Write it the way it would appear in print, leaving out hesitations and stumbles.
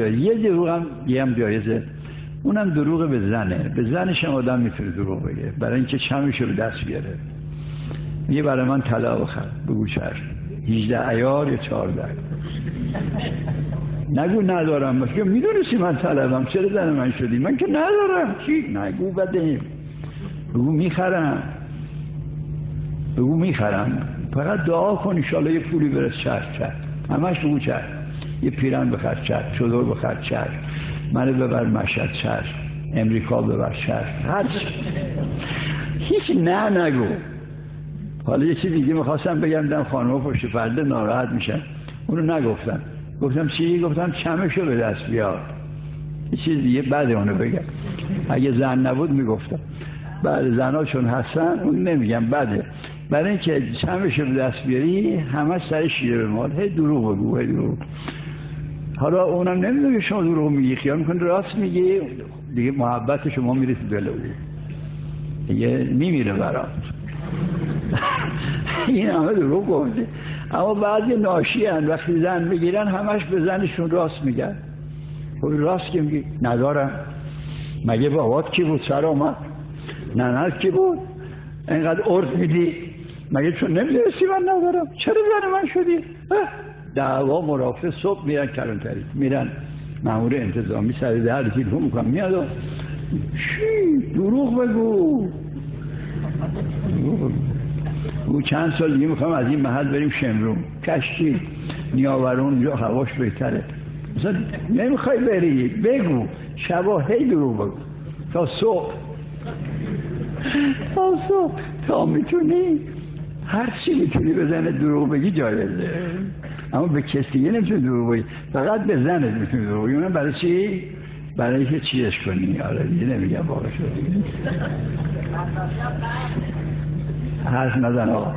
یه دروغ هم جایزه، اونم دروغ به زنه. به زنش هم آدم میتونه دروغ بگه برای اینکه چمشو به دست بیاره. میگه برای من طلا بخر. بگو چشم. 18 عیار یا 14. نگو ندارم. بگو میدونستی من طلبم، چرا زن من شدی؟ من که ندارم. چی؟ نگو بده. بگو میخرم. بگو میخرم. فقط دعا کن ان شاءالله یه پولی برس. چرخ همش بگو چرخ. یه پیرن بخر چرخ، چادر بخر چرخ، منو ببر مشهد چرخ، امریکا ببر چرخ، هر هیچ نگو. حالا یه چیز دیگه میخواستم بگم، دم خانم‌ها پشت پرده ناراحت میشن، اونو نگفتم. گفتم چی؟ گفتم چمشو به دست بیار. یه چیز دیگه بعد اونو بگم. اگه زن نبود میگفتم. بعد زنها چون هستن اون نمیگم بده. برای اینکه چمشو به دست بیاری همه سر شیره به مال. هی دروغ بگو، هی دروغ. حالا اونم نمیدونه شما دروغ میگی، خیال میکنه راست میگی، دیگه محبت شما میره تو دل او، دیگه میمیره برات. این همه دروغ گفته. اما بعضی ناشی هن وقتی زن بگیرن همش به زنشون راست میگن. راست که میگی ندارم. مگه بابات کی بود سر آمد؟ ننت کی بود؟ اینقدر ارد میدی؟ مگه چون نمیدونستی من ندارم؟ چرا زن من شدی؟ دعوا مرافع صبح میرن کلانتری، میرن مأمور انتظامی سر در تلفن میکنن میاد. چی؟ دروغ بگو. او چند سال دیگه میخوام از این محل بریم شمرون، کشتی نیاورون، اونجا هواش بهتره. مثلا نمیخوای بری، بگو. شبا هی دروغ بگو تا صبح. تا صبح تا میتونی هر چی میتونی به زنت دروغ بگی جایزه. اما به کسی دیگه نمیتونی دروغ بگی، فقط به زنت میتونی دروغ بگی. اونم برای چی؟ برای اینکه چیزش کنی. آره دیگه نمیگم واقعا شد دیگه. حرف نزن آقا.